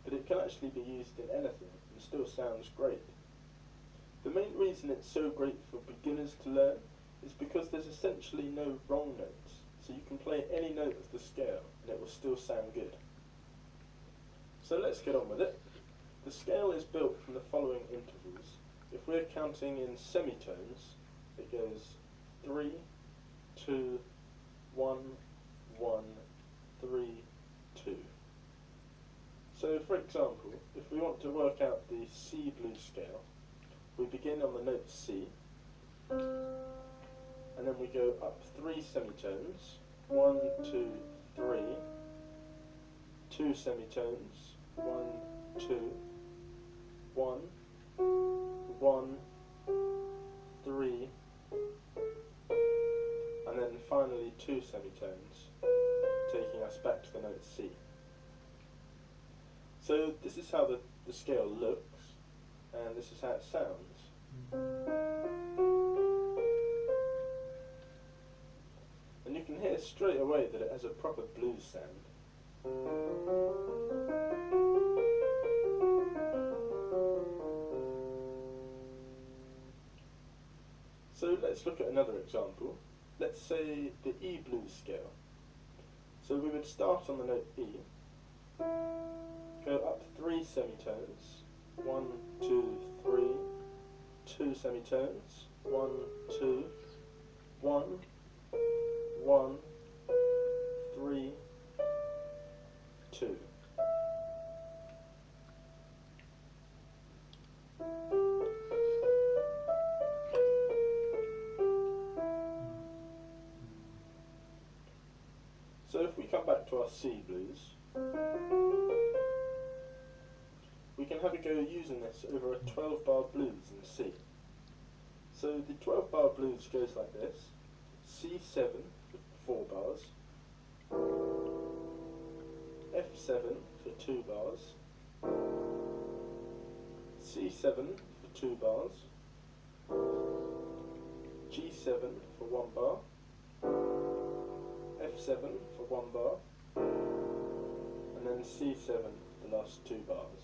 but it can actually be used in anything and still sounds great. The main reason it's so great for beginners to learn is because there's essentially no wrong notes, so you can play any note of the scale and it will still sound good. So let's get on with it. The scale is built from the following intervals. If we're counting in semitones, it goes 3, 2, 1, 1, 3, 2. So for example, if we want to work out the C blues scale, we begin on the note C, and then we go up 3 semitones, 1, 2, 3, 2 semitones, 1, 2, 1, 1, 3, and then finally 2 semitones, taking us back to the note C. So this is how the scale looks, and this is how it sounds. And you can hear straight away that it has a proper blues sound. So let's look at another example. Let's say the E blues scale. So we would start on the note E, go up 3 semitones, 1, 2, 3, 2 semitones, 1, 2, 1, 1, 3, 2. So if we come back to our C blues, we can have a go using this over a 12-bar blues in C. So the 12-bar blues goes like this: C7 for 4 bars, F7 for 2 bars, C7 for 2 bars, G7 for 1 bar, F7 for 1 bar, and then C7 for the last 2 bars.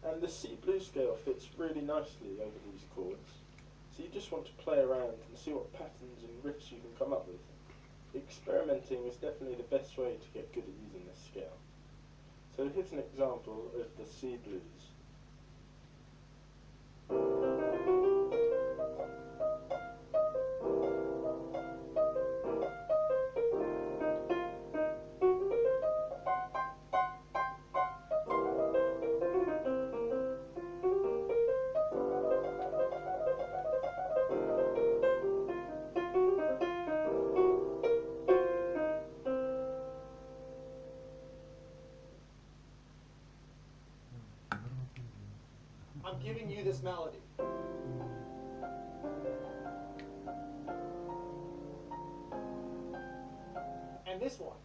And the C blues scale fits really nicely over these chords, so you just want to play around and see what patterns and riffs you can come up with. Experimenting is definitely the best way to get good at using this scale. So here's an example of the C blues. I'm giving you this melody. And this one.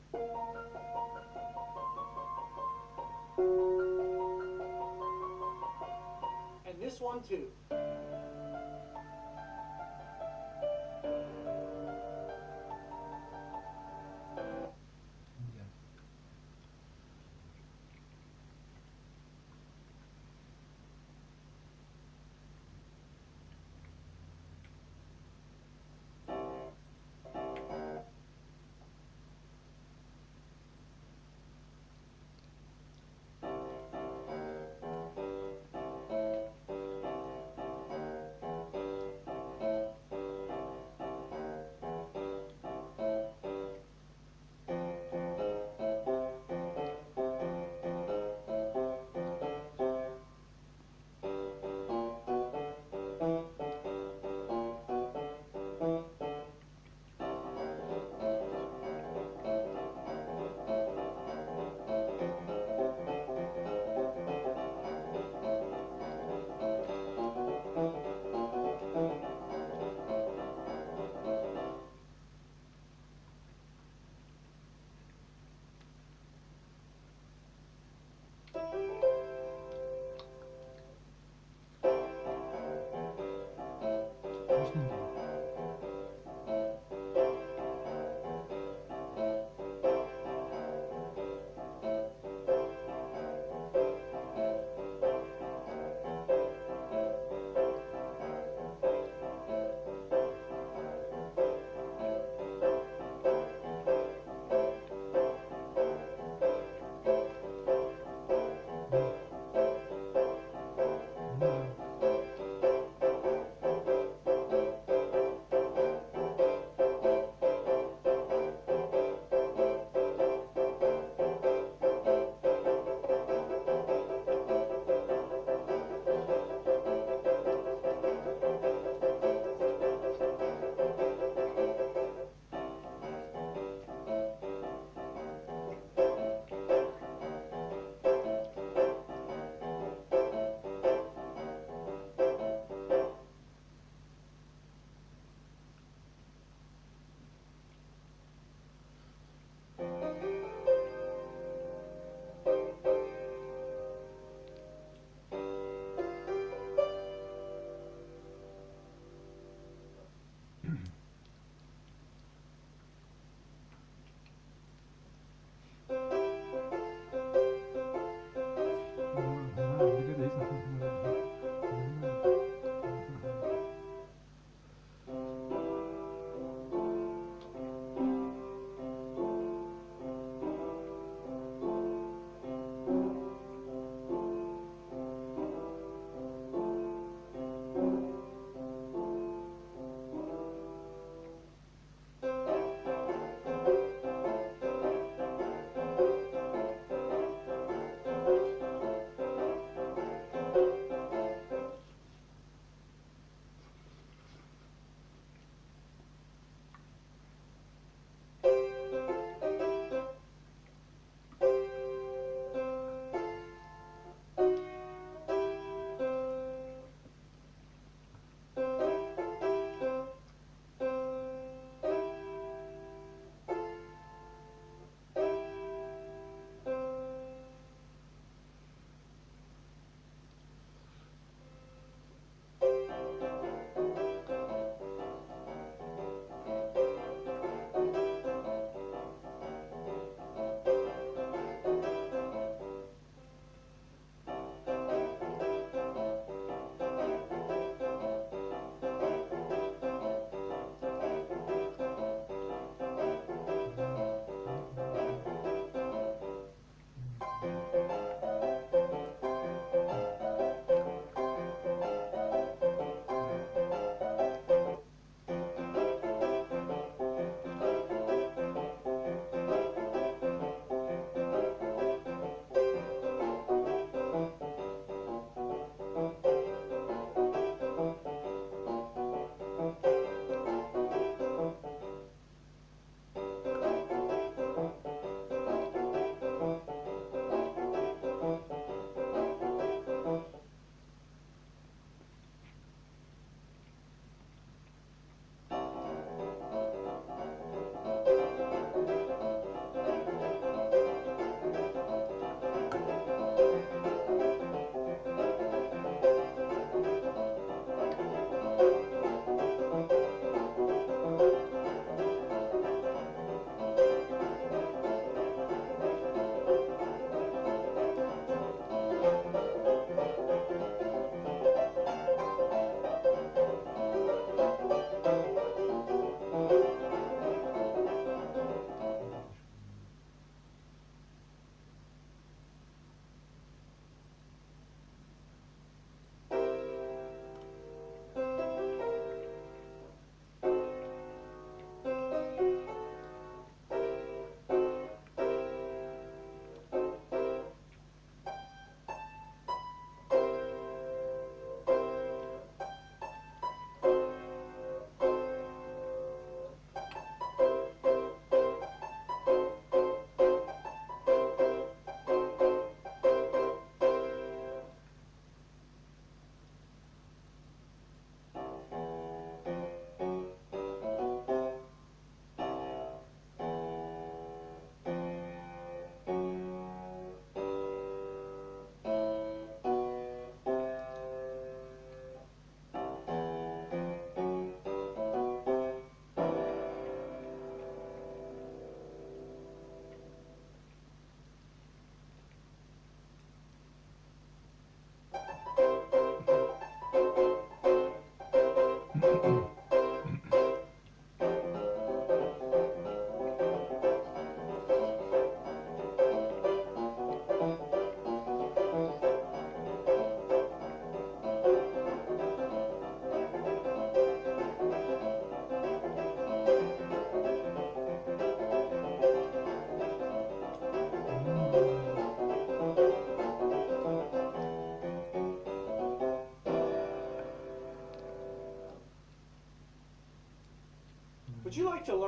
And this one too.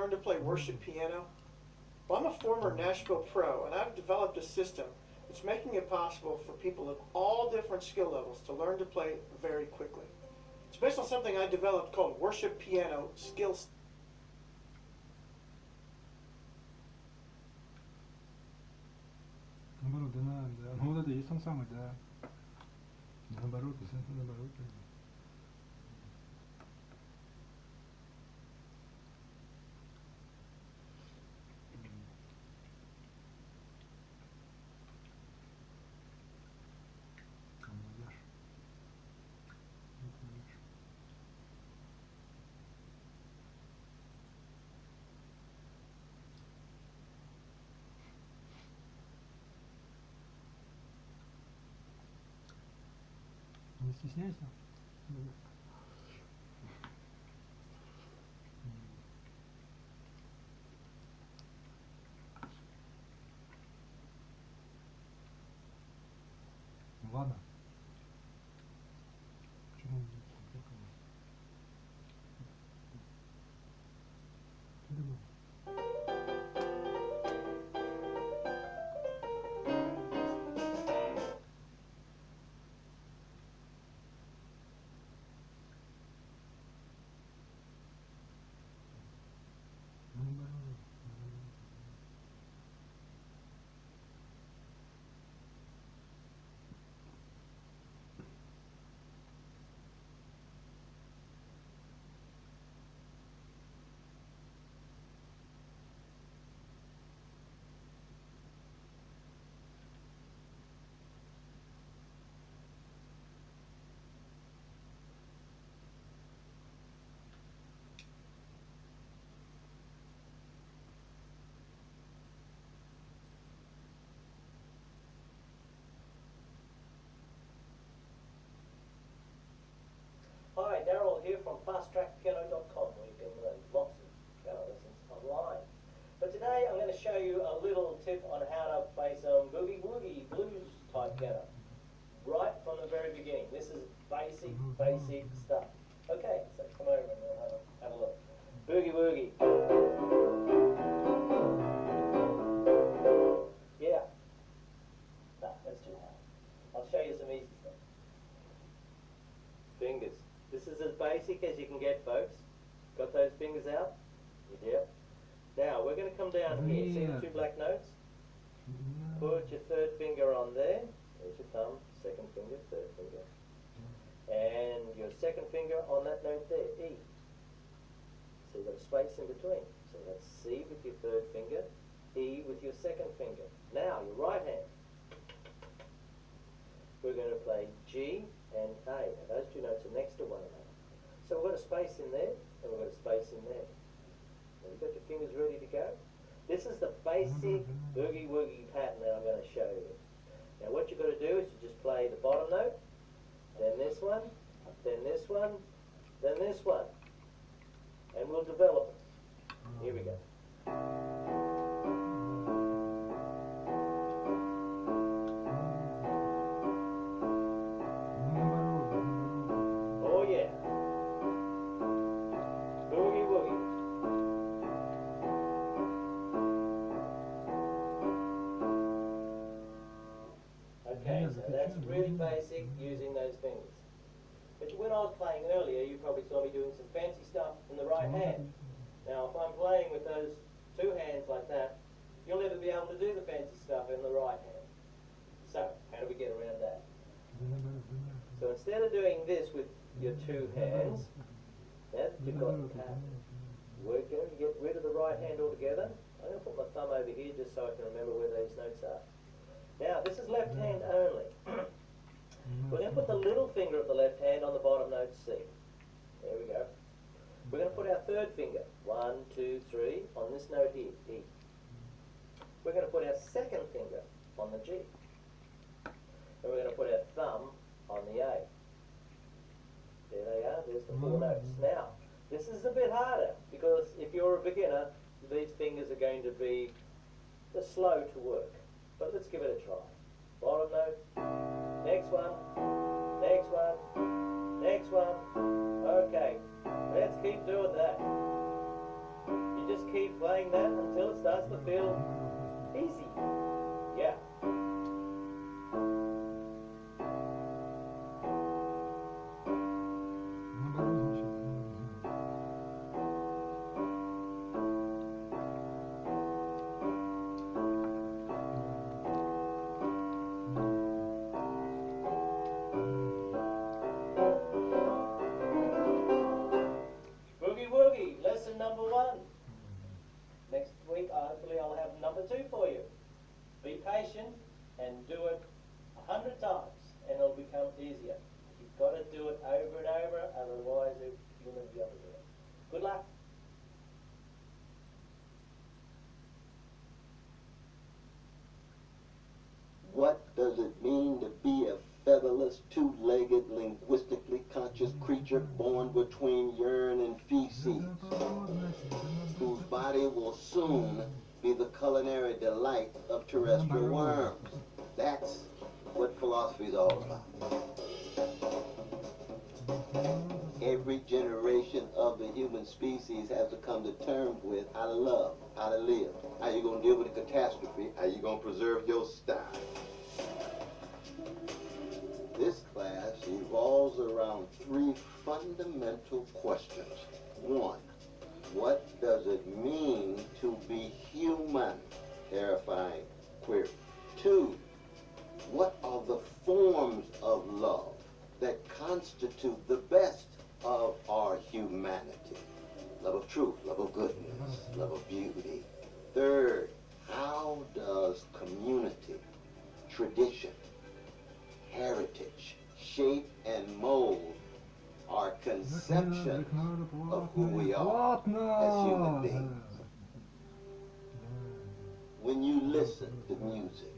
learn to play worship piano? Well, I'm a former Nashville pro, and I've developed a system that's making it possible for people of all different skill levels to learn to play very quickly. It's based on something I developed called Worship Piano Skills. Nabaruto yi song sama da. Nabaruto sen nabaruto. Не стесняйся. Ладно. Почему не Hi, Daryl here from fasttrackpiano.com, where you can learn lots of piano lessons online. But today I'm going to show you a little tip on how to play some boogie-woogie blues type piano, right from the very beginning. This is basic stuff. Okay, so come over and we'll have a look. Boogie-woogie. Yeah. No, that's too hard. I'll show you some easy stuff. Fingers. This is as basic as you can get, folks. Got those fingers out? Yep. Now, we're going to come down here. See the two black notes? Put your third finger on there. There's your thumb. Second finger, third finger. And your second finger on that note there, E. So you've got a space in between. So that's C with your third finger, E with your second finger. Now, your right hand. We're going to play G and A. Now, those two notes are next to one another. So we've got a space in there, and we've got a space in there. Now, you've got your fingers ready to go. This is the basic boogie-woogie pattern that I'm going to show you. Now, what you've got to do is you just play the bottom note, then this one, then this one, then this one. And we'll develop it. Here we go. Oh yeah. Boogie woogie. Okay, so that's really basic using those fingers. But when I was playing earlier, you probably saw me doing some fancy stuff in the right hand. Now, if I'm playing with those two hands like that, you'll never be able to do the fancy stuff in the right hand. So, how do we get around that? So instead of doing this with your two hands, you've got we're going to get rid of the right hand altogether. I'm going to put my thumb over here just so I can remember where those notes are. Now, this is left hand only. We're going to put the little finger of the left hand on the bottom note C. There we go. We're going to put our third finger, 1, 2, 3, on this note here, E. We're going to put our second finger on the G. And we're going to put our thumb on the A. There they are, there's the four notes. Now, this is a bit harder, because if you're a beginner, these fingers are going to be slow to work. But let's give it a try. Bottom note, next one, next one, next one. Okay, let's keep doing that. You just keep playing that until it starts to feel easy. Yeah. Boogie Woogie, lesson number 1. Next week, hopefully I'll have number 2 for you. Be patient and do it 100 times and it'll become easier. You've got to do it over and over, otherwise you'll never be able to do it. Good luck. What does it mean to be a featherless, two-legged, linguistically conscious creature born between urine and feces, whose body will soon be the culinary delight of terrestrial worms? That's what philosophy is all about. Every generation of the human species has to come to terms with how to love, how to live, how you going to deal with a catastrophe, how you going to preserve your style. This class revolves around 3 fundamental questions. 1, what does it mean to be human? Terrifying query. 2, what are the forms of love that constitute the best of our humanity? Love of truth, love of goodness, love of beauty. 3rd, how does community, tradition, heritage, shape and mold our conception of who we are as human beings? When you listen to music,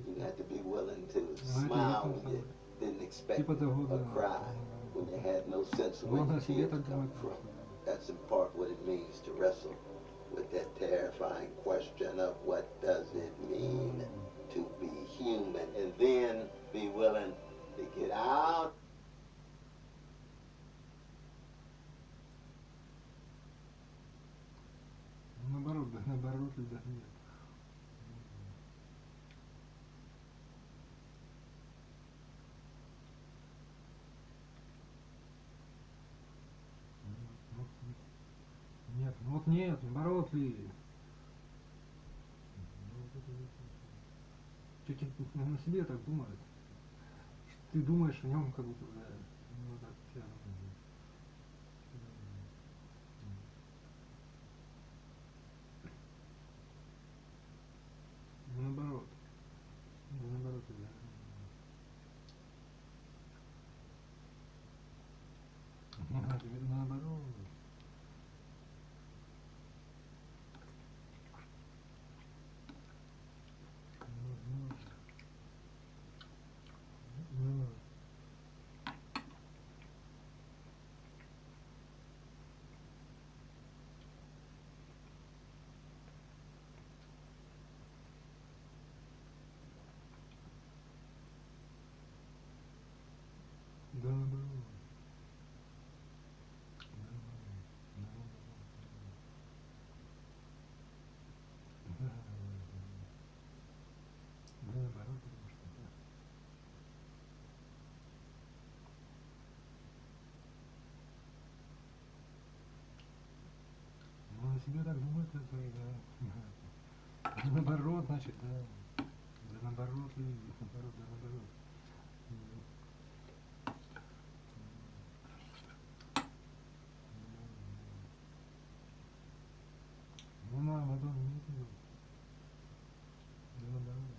you have to be willing to smile when you didn't expect or cry when you had no sense of where your tears come from. That's in part what it means to wrestle with that terrifying question of what does it mean to be human, and then be willing to get out. Наоборот, да, наоборот, да, нет. Нет, ну вот нет, наоборот ли. Чуть на себе так думает. Что ты думаешь о нем, как будто, да, ну, так, ну, наоборот. Ну, наоборот, да. Наоборот. Да, наоборот. Да, наоборот, потому что, да. Ну, на себе так думает, это, да. Да, наоборот, значит, да. Да, наоборот, ли, наоборот, да, наоборот. Ну, наоборот, имеет в виду. Да, наоборот.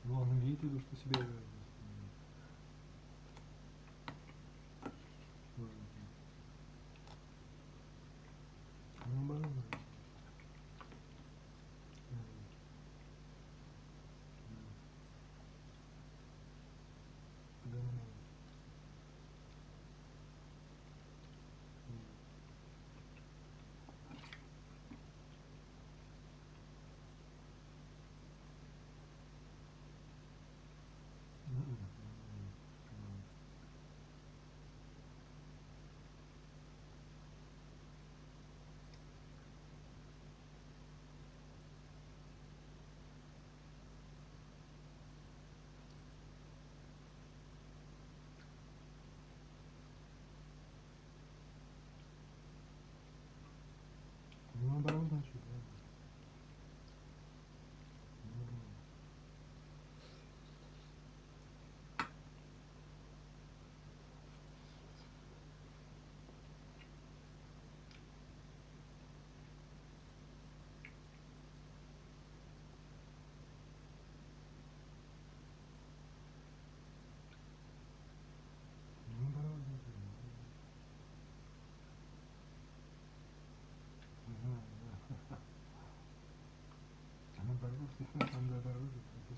Ну, он имеет в виду, что себе... Наоборот. Да.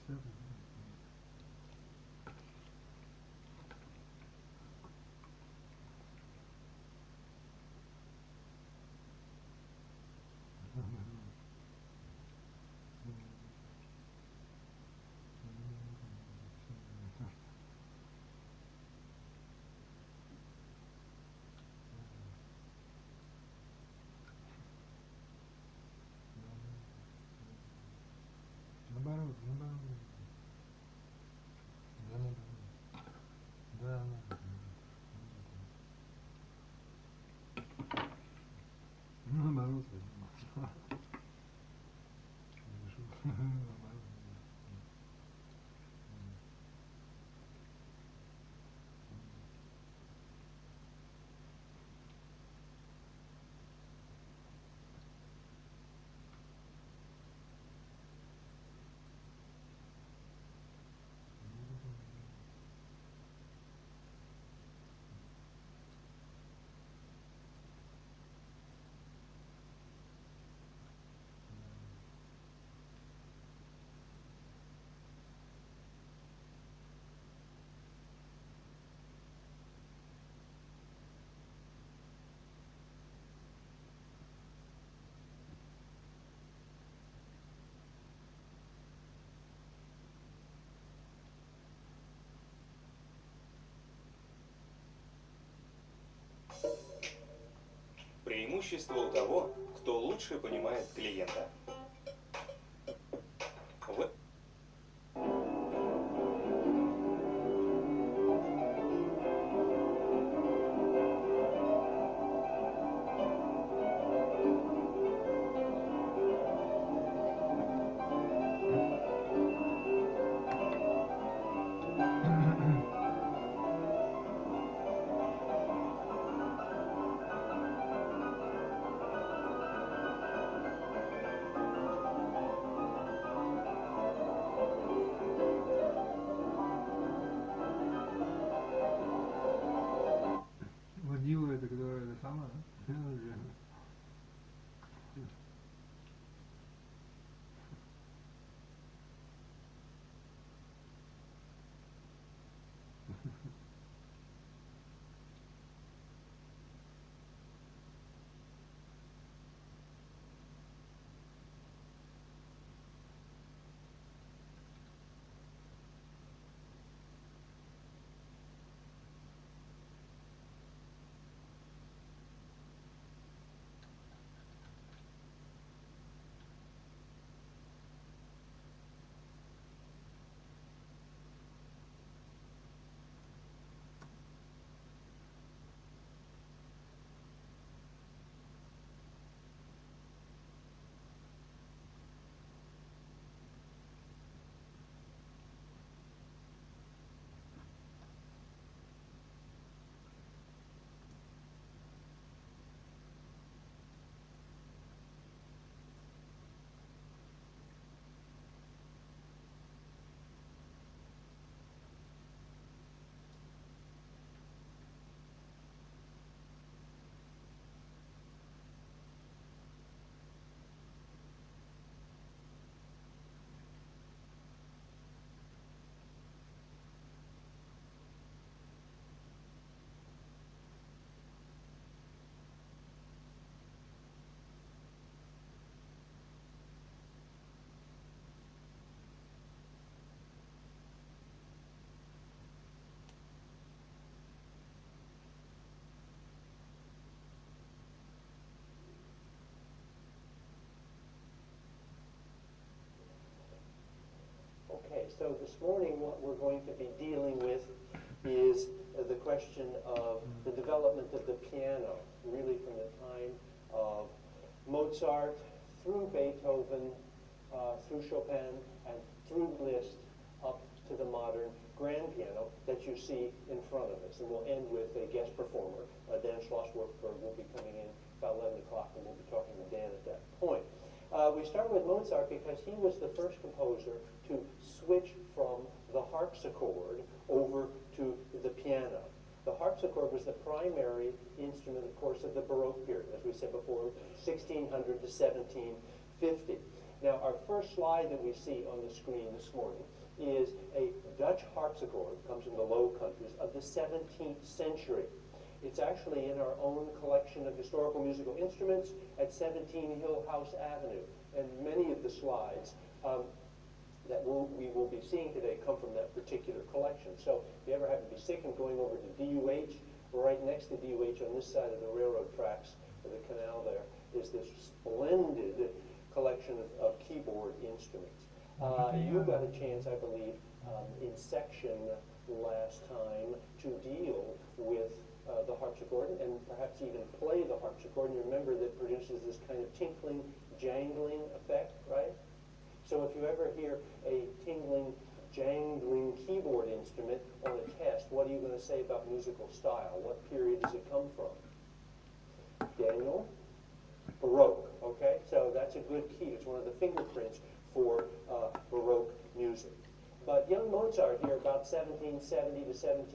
20. Наоборот, наоборот. Да, наоборот. Да, наоборот. Наоборот. Наоборот. Преимущество у того, кто лучше понимает клиента. Водила это, которая это самое, да? Okay, so this morning what we're going to be dealing with is the question of the development of the piano, really from the time of Mozart through Beethoven, through Chopin, and through Liszt up to the modern grand piano that you see in front of us. And we'll end with a guest performer. Dan Schlosswerkberg will be coming in about 11 o'clock, and we'll be talking to Dan at that point. We start with Mozart because he was the first composer to switch from the harpsichord over to the piano. The harpsichord was the primary instrument, of course, of the Baroque period, as we said before, 1600 to 1750. Now, our first slide that we see on the screen this morning is a Dutch harpsichord, comes from the Low Countries, of the 17th century. It's actually in our own collection of historical musical instruments at 17 Hill House Avenue. And many of the slides that we will be seeing today come from that particular collection. So if you ever happen to be sick and going over to DUH, right next to DUH on this side of the railroad tracks, or the canal there, is this splendid collection of keyboard instruments. You got a chance, I believe, in section last time to deal with the harpsichord and perhaps even play the harpsichord. And you remember that produces this kind of tinkling, jangling effect, right? So if you ever hear a tingling, jangling keyboard instrument on a test, what are you going to say about musical style? What period does it come from? Daniel? Baroque, okay? So that's a good key. It's one of the fingerprints for Baroque music. But young Mozart here, about 1770 to 1780,